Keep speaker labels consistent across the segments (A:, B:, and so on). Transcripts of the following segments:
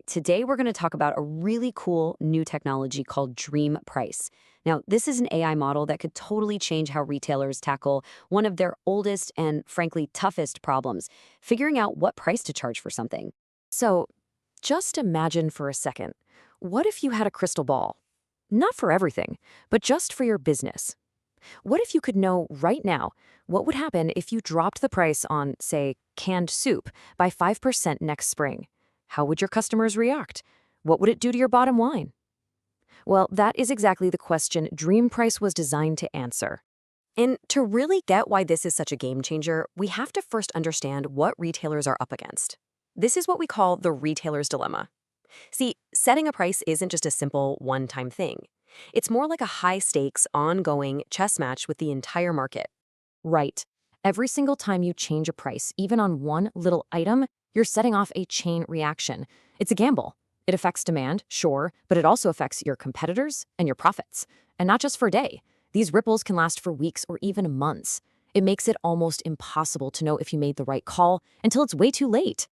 A: Today we're going to talk about a really cool new technology called DreamPrice. Now, this is an AI model that could totally change how retailers tackle one of their oldest and, frankly, toughest problems, figuring out what price to charge for something. So, just imagine for a second, what if you had a crystal ball? Not for everything, but just for your business. What if you could know right now what would happen if you dropped the price on, say, canned soup by 5% next spring? How would your customers react? What would it do to your bottom line? Well, that is exactly the question DreamPrice was designed to answer. And to really get why this is such a game changer, we have to first understand what retailers are up against. This is what we call the retailer's dilemma. See, setting a price isn't just a simple one-time thing. It's more like a high-stakes, ongoing chess match with the entire market. Right. Every single time you change a price, even on one little item, you're setting off a chain reaction. It's a gamble. It affects demand, sure, but it also affects your competitors and your profits. And not just for a day. These ripples can last for weeks or even months. It makes it almost impossible to know if you made the right call until it's way too late.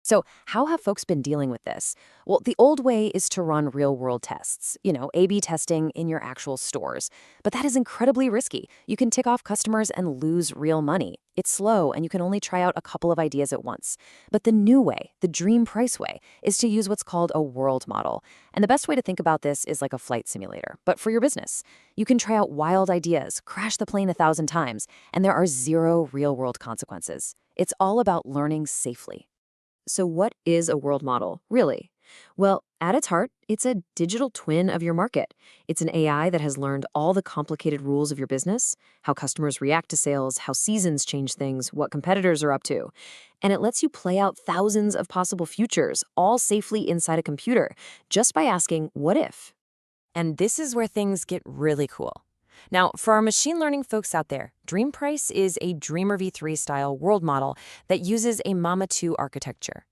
A: So how have folks been dealing with this? Well, the old way is to run real-world tests, A/B testing in your actual stores. But that is incredibly risky. You can tick off customers and lose real money. It's slow, and you can only try out a couple of ideas at once. But the new way, the dream price way, is to use what's called a world model. And the best way to think about this is like a flight simulator, but for your business. You can try out wild ideas, crash the plane 1,000 times, and there are zero real-world consequences. It's all about learning safely. So what is a world model, really? Well, at its heart, it's a digital twin of your market. It's an AI that has learned all the complicated rules of your business, how customers react to sales, how seasons change things, what competitors are up to. And it lets you play out thousands of possible futures, all safely inside a computer, just by asking, what if? And this is where things get really cool. Now, for our machine learning folks out there, DreamPrice is a Dreamer v3 style world model that uses a Mama 2 architecture.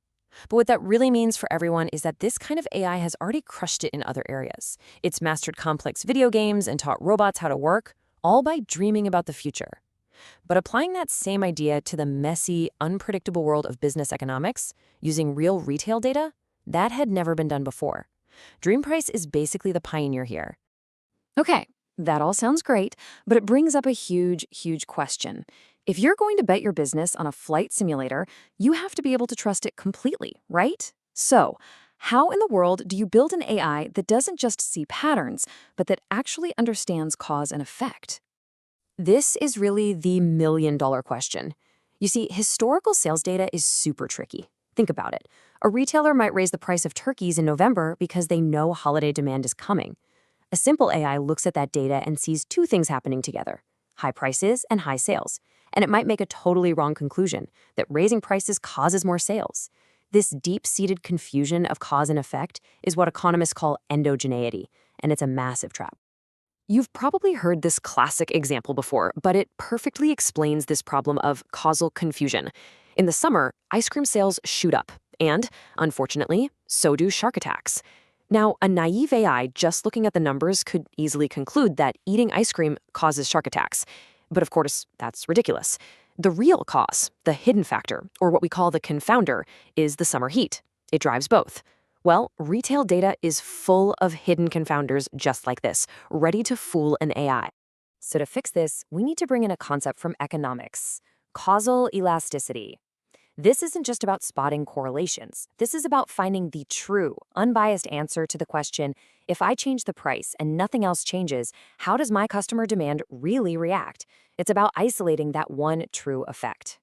A: But what that really means for everyone is that this kind of AI has already crushed it in other areas. It's mastered complex video games and taught robots how to work, all by dreaming about the future. But applying that same idea to the messy, unpredictable world of business economics, using real retail data, that had never been done before. DreamPrice is basically the pioneer here. Okay. That all sounds great, but it brings up a huge, huge question. If you're going to bet your business on a flight simulator, you have to be able to trust it completely, right? So, how in the world do you build an AI that doesn't just see patterns, but that actually understands cause and effect? This is really the million-dollar question. You see, historical sales data is super tricky. Think about it. A retailer might raise the price of turkeys in November because they know holiday demand is coming. A simple AI looks at that data and sees two things happening together, high prices and high sales. And it might make a totally wrong conclusion, that raising prices causes more sales. This deep-seated confusion of cause and effect is what economists call endogeneity, and it's a massive trap. You've probably heard this classic example before, but it perfectly explains this problem of causal confusion. In the summer, ice cream sales shoot up, and, unfortunately, so do shark attacks. Now, a naive AI just looking at the numbers could easily conclude that eating ice cream causes shark attacks. But of course, that's ridiculous. The real cause, the hidden factor, or what we call the confounder, is the summer heat. It drives both. Well, retail data is full of hidden confounders just like this, ready to fool an AI. So to fix this, we need to bring in a concept from economics, causal elasticity. This isn't just about spotting correlations. This is about finding the true, unbiased answer to the question, if I change the price and nothing else changes, how does my customer demand really react? It's about isolating that one true effect.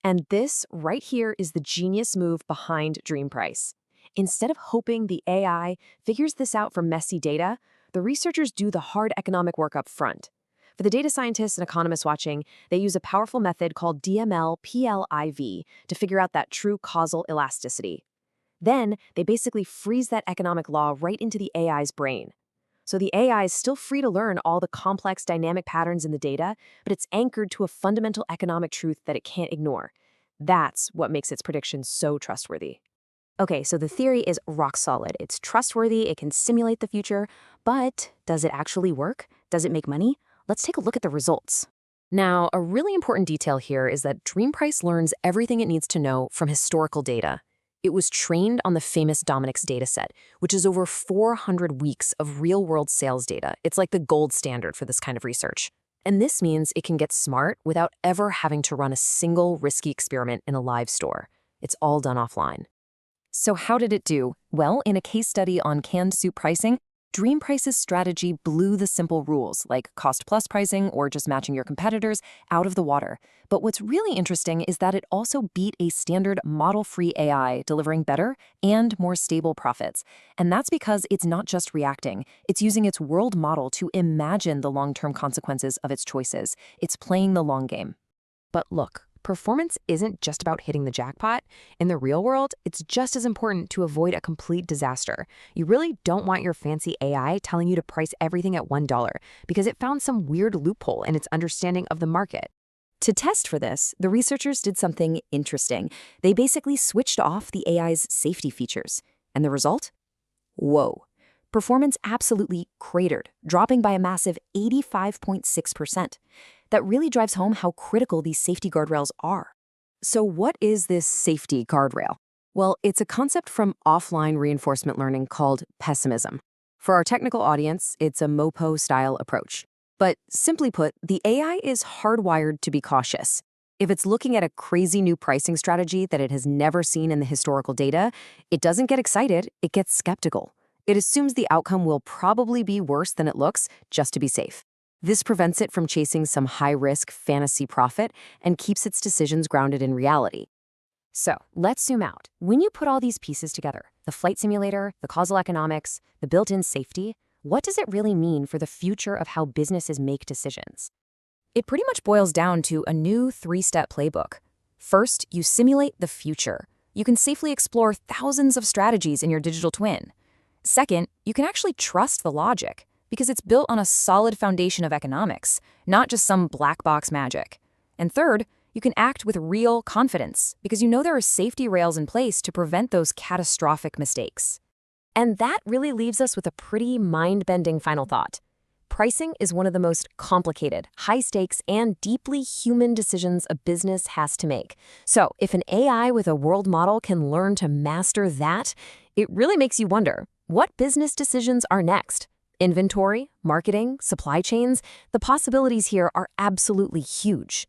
A: And this right here is the genius move behind DreamPrice. Instead of hoping the AI figures this out from messy data, the researchers do the hard economic work up front. For the data scientists and economists watching, they use a powerful method called DML-PLIV to figure out that true causal elasticity. Then, they basically freeze that economic law right into the AI's brain. So the AI is still free to learn all the complex dynamic patterns in the data, but it's anchored to a fundamental economic truth that it can't ignore. That's what makes its predictions so trustworthy. Okay, so the theory is rock solid. It's trustworthy, it can simulate the future, but does it actually work? Does it make money? Let's take a look at the results. Now, a really important detail here is that DreamPrice learns everything it needs to know from historical data.
B: It was trained on the famous Dominic's dataset, which is over 400 weeks of real-world sales data. It's like the gold standard for this kind of research. And this means it can get smart without ever having to run a single risky experiment in a live store. It's all done offline.
C: So how did it do? Well, in a case study on canned soup pricing, DreamPrice's strategy blew the simple rules, like cost-plus pricing or just matching your competitors, out of the water. But what's really interesting is that it also beat a standard model-free AI, delivering better and more stable profits. And that's because it's not just reacting. It's using its world model to imagine the long-term consequences of its choices. It's playing the long game.
B: But look, performance isn't just about hitting the jackpot. In the real world, it's just as important to avoid a complete disaster. You really don't want your fancy AI telling you to price everything at $1 because it found some weird loophole in its understanding of the market.
A: To test for this, the researchers did something interesting. They basically switched off the AI's safety features. And the result? Whoa. Performance absolutely cratered, dropping by a massive 85.6%. That really drives home how critical these safety guardrails are. So what is this safety guardrail? Well, it's a concept from offline reinforcement learning called pessimism. For our technical audience, it's a MOPO-style approach. But simply put, the AI is hardwired to be cautious. If it's looking at a crazy new pricing strategy that it has never seen in the historical data, it doesn't get excited, it gets skeptical. It assumes the outcome will probably be worse than it looks, just to be safe. This prevents it from chasing some high-risk fantasy profit and keeps its decisions grounded in reality.
B: So let's zoom out. When you put all these pieces together, the flight simulator, the causal economics, the built-in safety, what does it really mean for the future of how businesses make decisions? It pretty much boils down to a new 3-step playbook. First, you simulate the future. You can safely explore thousands of strategies in your digital twin. Second, you can actually trust the logic, because it's built on a solid foundation of economics, not just some black box magic. And third, you can act with real confidence, because you know there are safety rails in place to prevent those catastrophic mistakes. And that really leaves us with a pretty mind-bending final thought. Pricing is one of the most complicated, high-stakes, and deeply human decisions a business has to make. So if an AI with a world model can learn to master that, it really makes you wonder, what business decisions are next? Inventory, marketing, supply chains, the possibilities here are absolutely huge.